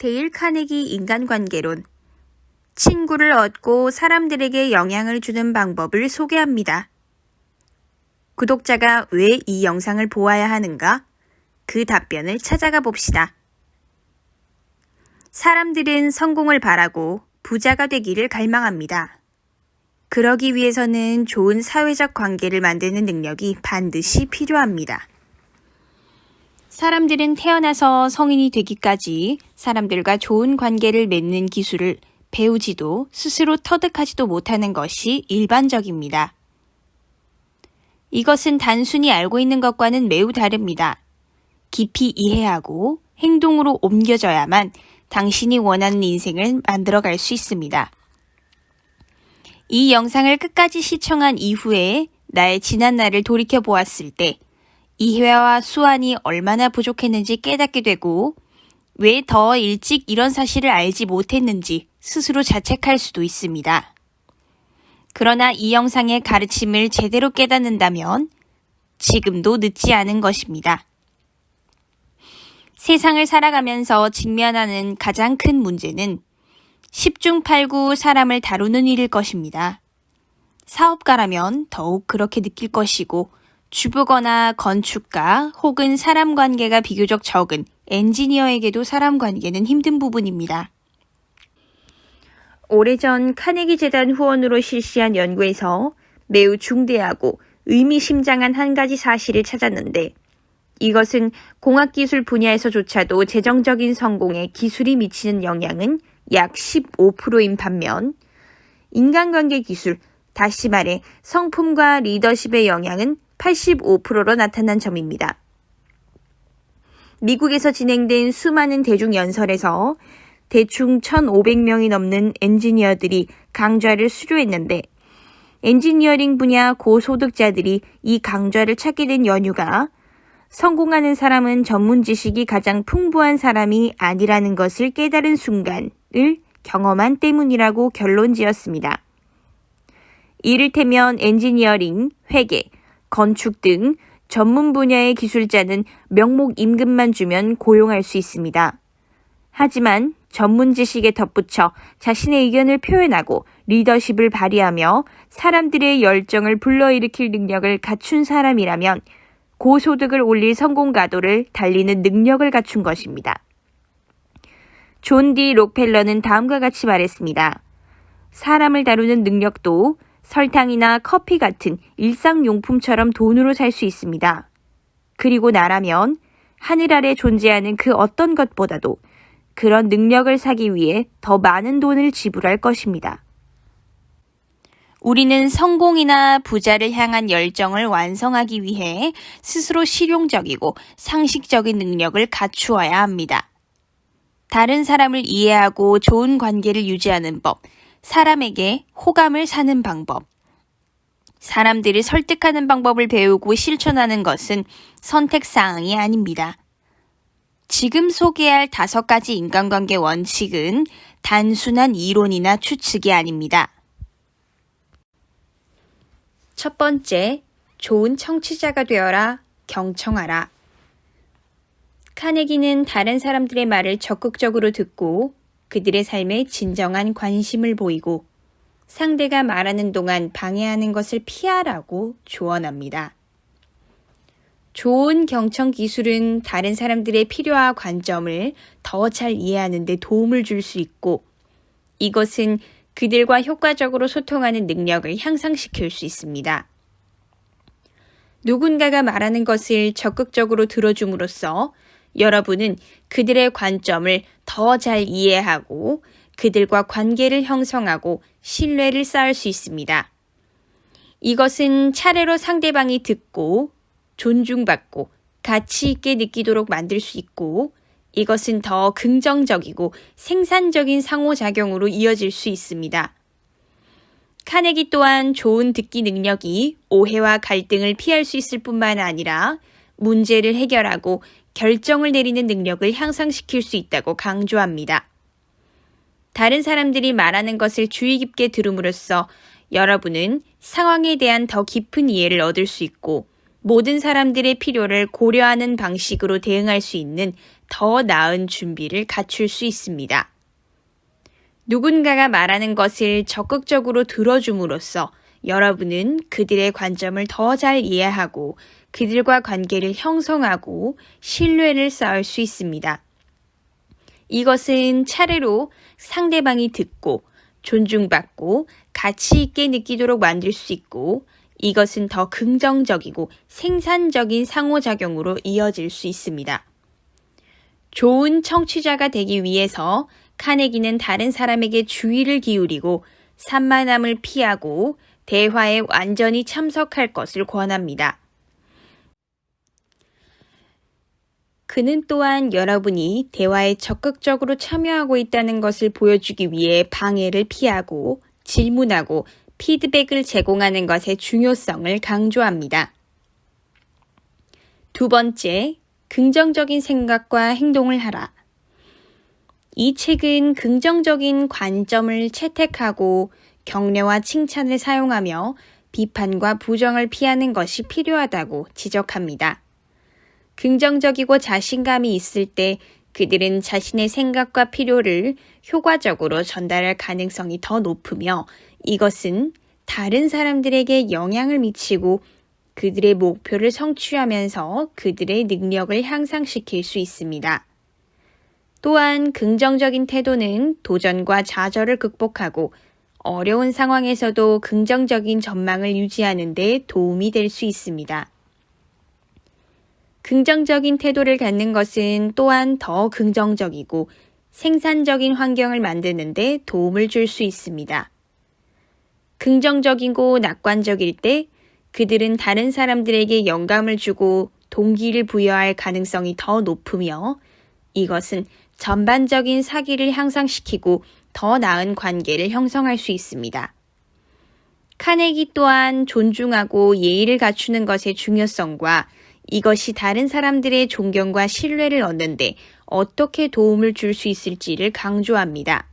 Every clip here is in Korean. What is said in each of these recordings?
데일 카네기 인간관계론. 친구를 얻고 사람들에게 영향을 주는 방법을 소개합니다. 구독자가 왜 이 영상을 보아야 하는가? 그 답변을 찾아가 봅시다. 사람들은 성공을 바라고 부자가 되기를 갈망합니다. 그러기 위해서는 좋은 사회적 관계를 만드는 능력이 반드시 필요합니다. 사람들은 태어나서 성인이 되기까지 사람들과 좋은 관계를 맺는 기술을 배우지도 스스로 터득하지도 못하는 것이 일반적입니다. 이것은 단순히 알고 있는 것과는 매우 다릅니다. 깊이 이해하고 행동으로 옮겨져야만 당신이 원하는 인생을 만들어갈 수 있습니다. 이 영상을 끝까지 시청한 이후에 나의 지난 날을 돌이켜 보았을 때 이해와 수완이 얼마나 부족했는지 깨닫게 되고 왜 더 일찍 이런 사실을 알지 못했는지 스스로 자책할 수도 있습니다. 그러나 이 영상의 가르침을 제대로 깨닫는다면 지금도 늦지 않은 것입니다. 세상을 살아가면서 직면하는 가장 큰 문제는 10중 8구 사람을 다루는 일일 것입니다. 사업가라면 더욱 그렇게 느낄 것이고 주부거나 건축가 혹은 사람 관계가 비교적 적은 엔지니어에게도 사람 관계는 힘든 부분입니다. 오래전 카네기 재단 후원으로 실시한 연구에서 매우 중대하고 의미심장한 한 가지 사실을 찾았는데 이것은 공학기술 분야에서조차도 재정적인 성공에 기술이 미치는 영향은 약 15%인 반면 인간관계 기술, 다시 말해 성품과 리더십의 영향은 85%로 나타난 점입니다. 미국에서 진행된 수많은 대중연설에서 대충 1,500명이 넘는 엔지니어들이 강좌를 수료했는데 엔지니어링 분야 고소득자들이 이 강좌를 찾게 된 연유가 성공하는 사람은 전문 지식이 가장 풍부한 사람이 아니라는 것을 깨달은 순간을 경험한 때문이라고 결론지었습니다. 이를테면 엔지니어링, 회계, 건축 등 전문 분야의 기술자는 명목 임금만 주면 고용할 수 있습니다. 하지만 전문 지식에 덧붙여 자신의 의견을 표현하고 리더십을 발휘하며 사람들의 열정을 불러일으킬 능력을 갖춘 사람이라면 고소득을 올릴 성공 가도를 달리는 능력을 갖춘 것입니다. 존 디 록펠러는 다음과 같이 말했습니다. 사람을 다루는 능력도 설탕이나 커피 같은 일상용품처럼 돈으로 살 수 있습니다. 그리고 나라면 하늘 아래 존재하는 그 어떤 것보다도 그런 능력을 사기 위해 더 많은 돈을 지불할 것입니다. 우리는 성공이나 부자를 향한 열정을 완성하기 위해 스스로 실용적이고 상식적인 능력을 갖추어야 합니다. 다른 사람을 이해하고 좋은 관계를 유지하는 법, 사람에게 호감을 사는 방법, 사람들을 설득하는 방법을 배우고 실천하는 것은 선택사항이 아닙니다. 지금 소개할 5가지 인간관계 원칙은 단순한 이론이나 추측이 아닙니다. 첫 번째, 좋은 청취자가 되어라, 경청하라. 카네기는 다른 사람들의 말을 적극적으로 듣고 그들의 삶에 진정한 관심을 보이고 상대가 말하는 동안 방해하는 것을 피하라고 조언합니다. 좋은 경청 기술은 다른 사람들의 필요와 관점을 더 잘 이해하는 데 도움을 줄 수 있고 이것은 그들과 효과적으로 소통하는 능력을 향상시킬 수 있습니다. 누군가가 말하는 것을 적극적으로 들어줌으로써 여러분은 그들의 관점을 더 잘 이해하고 그들과 관계를 형성하고 신뢰를 쌓을 수 있습니다. 이것은 차례로 상대방이 듣고 존중받고 가치 있게 느끼도록 만들 수 있고 이것은 더 긍정적이고 생산적인 상호작용으로 이어질 수 있습니다. 카네기 또한 좋은 듣기 능력이 오해와 갈등을 피할 수 있을 뿐만 아니라 문제를 해결하고 결정을 내리는 능력을 향상시킬 수 있다고 강조합니다. 다른 사람들이 말하는 것을 주의 깊게 들음으로써 여러분은 상황에 대한 더 깊은 이해를 얻을 수 있고 모든 사람들의 필요를 고려하는 방식으로 대응할 수 있는 더 나은 준비를 갖출 수 있습니다. 누군가가 말하는 것을 적극적으로 들어줌으로써 여러분은 그들의 관점을 더 잘 이해하고 그들과 관계를 형성하고 신뢰를 쌓을 수 있습니다. 이것은 차례로 상대방이 듣고 존중받고 가치 있게 느끼도록 만들 수 있고 이것은 더 긍정적이고 생산적인 상호작용으로 이어질 수 있습니다. 좋은 청취자가 되기 위해서 카네기는 다른 사람에게 주의를 기울이고 산만함을 피하고 대화에 완전히 참석할 것을 권합니다. 그는 또한 여러분이 대화에 적극적으로 참여하고 있다는 것을 보여주기 위해 방해를 피하고 질문하고 피드백을 제공하는 것의 중요성을 강조합니다. 두 번째, 긍정적인 생각과 행동을 하라. 이 책은 긍정적인 관점을 채택하고 격려와 칭찬을 사용하며 비판과 부정을 피하는 것이 필요하다고 지적합니다. 긍정적이고 자신감이 있을 때 그들은 자신의 생각과 필요를 효과적으로 전달할 가능성이 더 높으며 이것은 다른 사람들에게 영향을 미치고 그들의 목표를 성취하면서 그들의 능력을 향상시킬 수 있습니다. 또한 긍정적인 태도는 도전과 좌절을 극복하고 어려운 상황에서도 긍정적인 전망을 유지하는 데 도움이 될 수 있습니다. 긍정적인 태도를 갖는 것은 또한 더 긍정적이고 생산적인 환경을 만드는 데 도움을 줄 수 있습니다. 긍정적이고 낙관적일 때 그들은 다른 사람들에게 영감을 주고 동기를 부여할 가능성이 더 높으며 이것은 전반적인 사기를 향상시키고 더 나은 관계를 형성할 수 있습니다. 카네기 또한 존중하고 예의를 갖추는 것의 중요성과 이것이 다른 사람들의 존경과 신뢰를 얻는데 어떻게 도움을 줄 수 있을지를 강조합니다.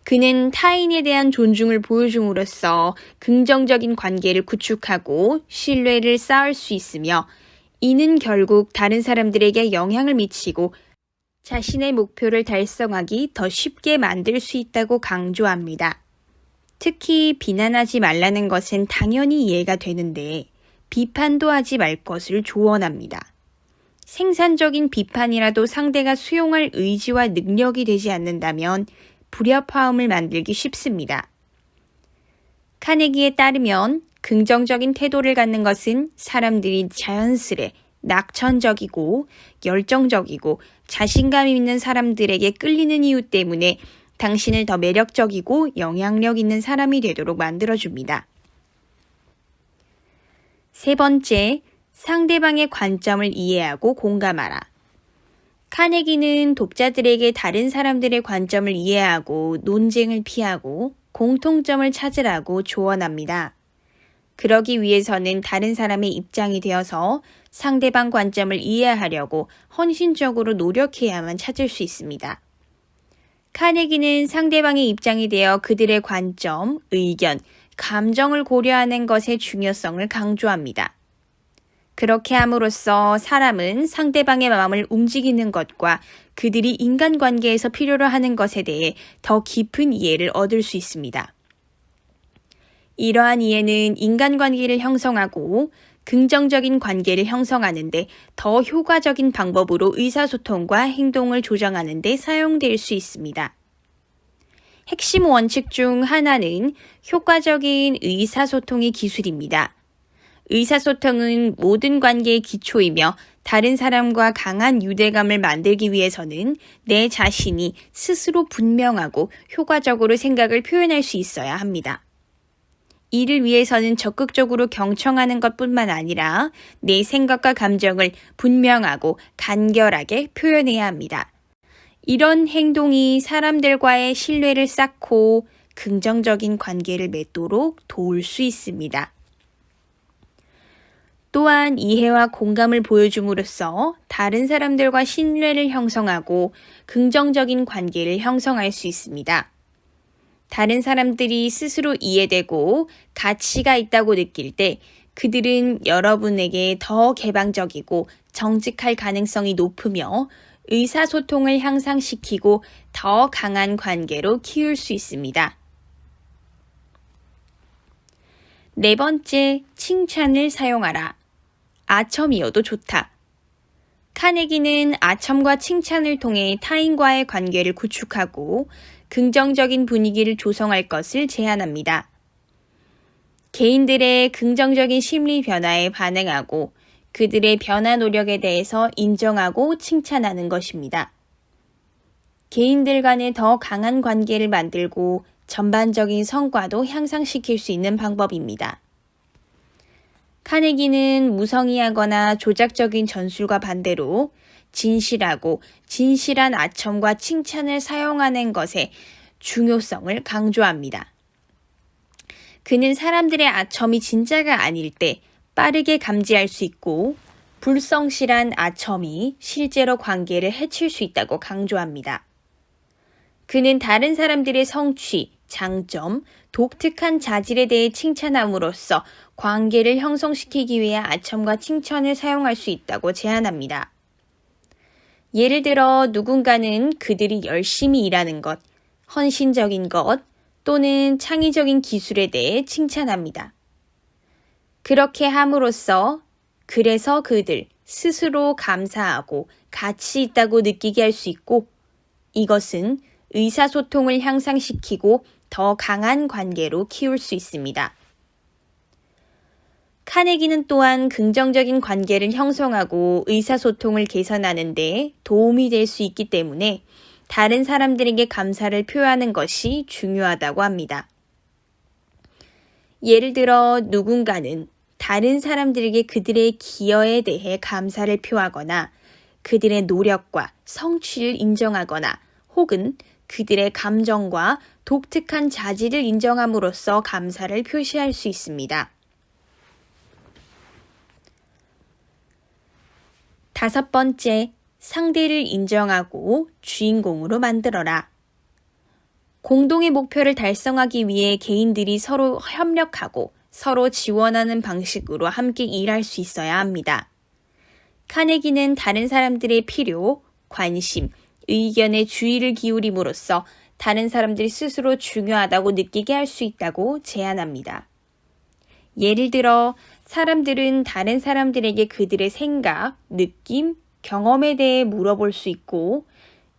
그는 타인에 대한 존중을 보여줌으로써 긍정적인 관계를 구축하고 신뢰를 쌓을 수 있으며 이는 결국 다른 사람들에게 영향을 미치고 자신의 목표를 달성하기 더 쉽게 만들 수 있다고 강조합니다. 특히 비난하지 말라는 것은 당연히 이해가 되는데 비판도 하지 말 것을 조언합니다. 생산적인 비판이라도 상대가 수용할 의지와 능력이 되지 않는다면 불협화음을 만들기 쉽습니다. 카네기에 따르면 긍정적인 태도를 갖는 것은 사람들이 자연스레 낙천적이고 열정적이고 자신감 있는 사람들에게 끌리는 이유 때문에 당신을 더 매력적이고 영향력 있는 사람이 되도록 만들어줍니다. 세 번째, 상대방의 관점을 이해하고 공감하라. 카네기는 독자들에게 다른 사람들의 관점을 이해하고 논쟁을 피하고 공통점을 찾으라고 조언합니다. 그러기 위해서는 다른 사람의 입장이 되어서 상대방 관점을 이해하려고 헌신적으로 노력해야만 찾을 수 있습니다. 카네기는 상대방의 입장이 되어 그들의 관점, 의견, 감정을 고려하는 것의 중요성을 강조합니다. 그렇게 함으로써 사람은 상대방의 마음을 움직이는 것과 그들이 인간관계에서 필요로 하는 것에 대해 더 깊은 이해를 얻을 수 있습니다. 이러한 이해는 인간관계를 형성하고 긍정적인 관계를 형성하는 데 더 효과적인 방법으로 의사소통과 행동을 조정하는 데 사용될 수 있습니다. 핵심 원칙 중 하나는 효과적인 의사소통의 기술입니다. 의사소통은 모든 관계의 기초이며 다른 사람과 강한 유대감을 만들기 위해서는 내 자신이 스스로 분명하고 효과적으로 생각을 표현할 수 있어야 합니다. 이를 위해서는 적극적으로 경청하는 것뿐만 아니라 내 생각과 감정을 분명하고 간결하게 표현해야 합니다. 이런 행동이 사람들과의 신뢰를 쌓고 긍정적인 관계를 맺도록 도울 수 있습니다. 또한 이해와 공감을 보여줌으로써 다른 사람들과 신뢰를 형성하고 긍정적인 관계를 형성할 수 있습니다. 다른 사람들이 스스로 이해되고 가치가 있다고 느낄 때 그들은 여러분에게 더 개방적이고 정직할 가능성이 높으며 의사소통을 향상시키고 더 강한 관계로 키울 수 있습니다. 네 번째, 칭찬을 사용하라. 아첨이어도 좋다. 카네기는 아첨과 칭찬을 통해 타인과의 관계를 구축하고 긍정적인 분위기를 조성할 것을 제안합니다. 개인들의 긍정적인 심리 변화에 반응하고 그들의 변화 노력에 대해서 인정하고 칭찬하는 것입니다. 개인들 간의 더 강한 관계를 만들고 전반적인 성과도 향상시킬 수 있는 방법입니다. 카네기는 무성의하거나 조작적인 전술과 반대로 진실하고 진실한 아첨과 칭찬을 사용하는 것의 중요성을 강조합니다. 그는 사람들의 아첨이 진짜가 아닐 때 빠르게 감지할 수 있고 불성실한 아첨이 실제로 관계를 해칠 수 있다고 강조합니다. 그는 다른 사람들의 성취, 장점, 독특한 자질에 대해 칭찬함으로써 관계를 형성시키기 위해 아첨과 칭찬을 사용할 수 있다고 제안합니다. 예를 들어 누군가는 그들이 열심히 일하는 것, 헌신적인 것 또는 창의적인 기술에 대해 칭찬합니다. 그렇게 함으로써 그래서 그들 스스로 감사하고 가치 있다고 느끼게 할 수 있고 이것은 의사소통을 향상시키고 더 강한 관계로 키울 수 있습니다. 카네기는 또한 긍정적인 관계를 형성하고 의사소통을 개선하는 데 도움이 될 수 있기 때문에 다른 사람들에게 감사를 표하는 것이 중요하다고 합니다. 예를 들어 누군가는 다른 사람들에게 그들의 기여에 대해 감사를 표하거나 그들의 노력과 성취를 인정하거나 혹은 그들의 감정과 독특한 자질을 인정함으로써 감사를 표시할 수 있습니다. 다섯 번째, 상대를 인정하고 주인공으로 만들어라. 공동의 목표를 달성하기 위해 개인들이 서로 협력하고 서로 지원하는 방식으로 함께 일할 수 있어야 합니다. 카네기는 다른 사람들의 필요, 관심, 의견에 주의를 기울임으로써 다른 사람들이 스스로 중요하다고 느끼게 할 수 있다고 제안합니다. 예를 들어 사람들은 다른 사람들에게 그들의 생각, 느낌, 경험에 대해 물어볼 수 있고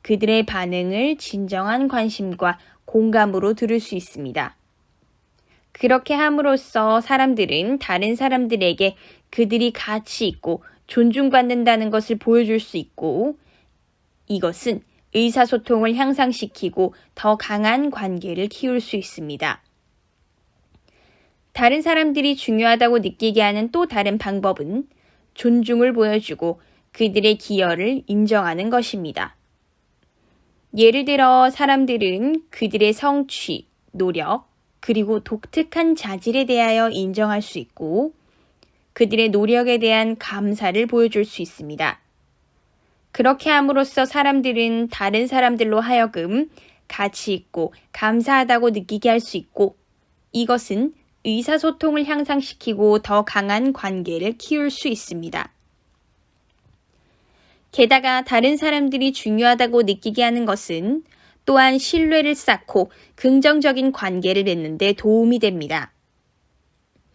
그들의 반응을 진정한 관심과 공감으로 들을 수 있습니다. 그렇게 함으로써 사람들은 다른 사람들에게 그들이 가치 있고 존중받는다는 것을 보여줄 수 있고 이것은 의사소통을 향상시키고 더 강한 관계를 키울 수 있습니다. 다른 사람들이 중요하다고 느끼게 하는 또 다른 방법은 존중을 보여주고 그들의 기여를 인정하는 것입니다. 예를 들어 사람들은 그들의 성취, 노력, 그리고 독특한 자질에 대하여 인정할 수 있고 그들의 노력에 대한 감사를 보여줄 수 있습니다. 그렇게 함으로써 사람들은 다른 사람들로 하여금 가치 있고 감사하다고 느끼게 할 수 있고 이것은 의사소통을 향상시키고 더 강한 관계를 키울 수 있습니다. 게다가 다른 사람들이 중요하다고 느끼게 하는 것은 또한 신뢰를 쌓고 긍정적인 관계를 맺는 데 도움이 됩니다.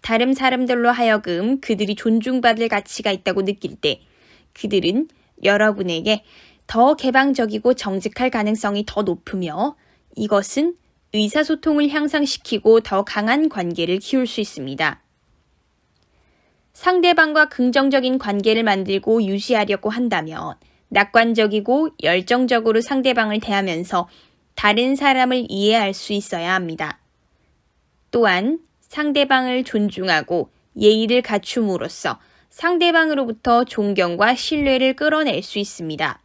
다른 사람들로 하여금 그들이 존중받을 가치가 있다고 느낄 때 그들은 여러분에게 더 개방적이고 정직할 가능성이 더 높으며 이것은 의사소통을 향상시키고 더 강한 관계를 키울 수 있습니다. 상대방과 긍정적인 관계를 만들고 유지하려고 한다면 낙관적이고 열정적으로 상대방을 대하면서 다른 사람을 이해할 수 있어야 합니다. 또한 상대방을 존중하고 예의를 갖춤으로써 상대방으로부터 존경과 신뢰를 끌어낼 수 있습니다.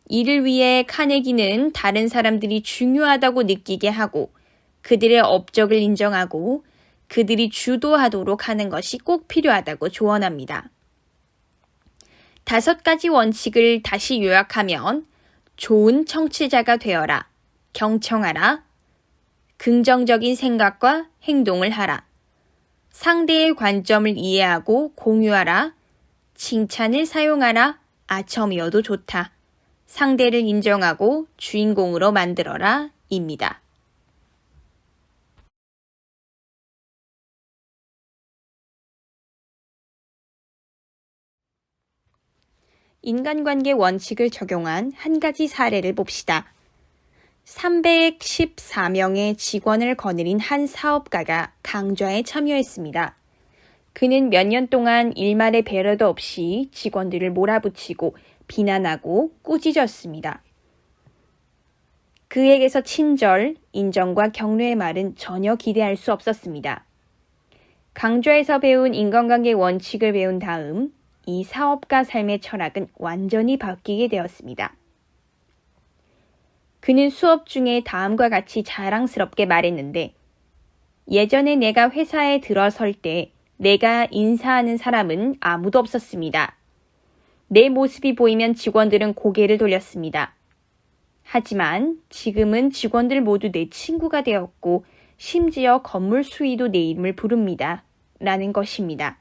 이를 위해 카네기는 다른 사람들이 중요하다고 느끼게 하고 그들의 업적을 인정하고 그들이 주도하도록 하는 것이 꼭 필요하다고 조언합니다. 5가지 원칙을 다시 요약하면 좋은 청취자가 되어라, 경청하라, 긍정적인 생각과 행동을 하라, 상대의 관점을 이해하고 공유하라, 칭찬을 사용하라. 아첨이어도 좋다. 상대를 인정하고 주인공으로 만들어라. 입니다. 인간관계 원칙을 적용한 한 가지 사례를 봅시다. 314명의 직원을 거느린 한 사업가가 강좌에 참여했습니다. 그는 몇 년 동안 일말의 배려도 없이 직원들을 몰아붙이고 비난하고 꾸짖었습니다. 그에게서 친절, 인정과 격려의 말은 전혀 기대할 수 없었습니다. 강좌에서 배운 인간관계 원칙을 배운 다음 이 사업가 삶의 철학은 완전히 바뀌게 되었습니다. 그는 수업 중에 다음과 같이 자랑스럽게 말했는데, 예전에 내가 회사에 들어설 때 내가 인사하는 사람은 아무도 없었습니다. 내 모습이 보이면 직원들은 고개를 돌렸습니다. 하지만 지금은 직원들 모두 내 친구가 되었고 심지어 건물 수위도 내 이름을 부릅니다. 라는 것입니다.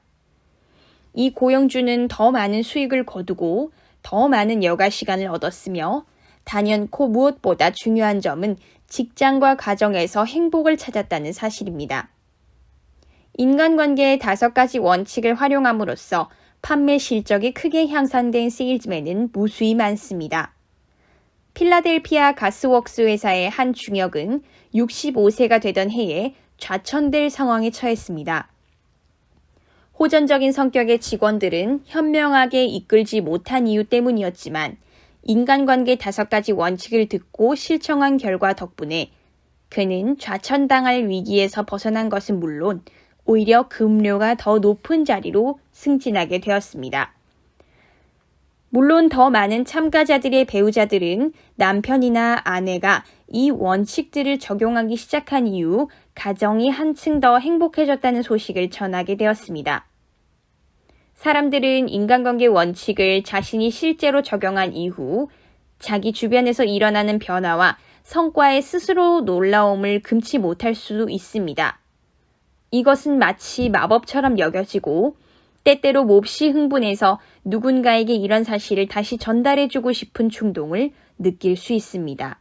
이 고영주는 더 많은 수익을 거두고 더 많은 여가 시간을 얻었으며 단연코 무엇보다 중요한 점은 직장과 가정에서 행복을 찾았다는 사실입니다. 인간관계의 5가지 원칙을 활용함으로써 판매 실적이 크게 향상된 세일즈맨은 무수히 많습니다. 필라델피아 가스웍스 회사의 한 중역은 65세가 되던 해에 좌천될 상황에 처했습니다. 호전적인 성격의 직원들은 현명하게 이끌지 못한 이유 때문이었지만 인간관계 5가지 원칙을 듣고 실천한 결과 덕분에 그는 좌천당할 위기에서 벗어난 것은 물론 오히려 급료가 더 높은 자리로 승진하게 되었습니다. 물론 더 많은 참가자들의 배우자들은 남편이나 아내가 이 원칙들을 적용하기 시작한 이후 가정이 한층 더 행복해졌다는 소식을 전하게 되었습니다. 사람들은 인간관계 원칙을 자신이 실제로 적용한 이후 자기 주변에서 일어나는 변화와 성과에 스스로 놀라움을 금치 못할 수 있습니다. 이것은 마치 마법처럼 여겨지고 때때로 몹시 흥분해서 누군가에게 이런 사실을 다시 전달해주고 싶은 충동을 느낄 수 있습니다.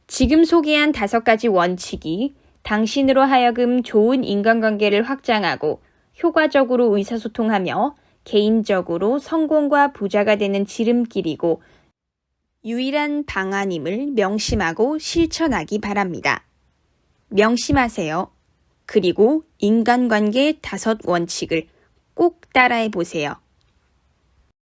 지금 소개한 5가지 원칙이 당신으로 하여금 좋은 인간관계를 확장하고 효과적으로 의사소통하며 개인적으로 성공과 부자가 되는 지름길이고 유일한 방안임을 명심하고 실천하기 바랍니다. 명심하세요. 그리고 인간관계 5원칙을 꼭 따라해 보세요.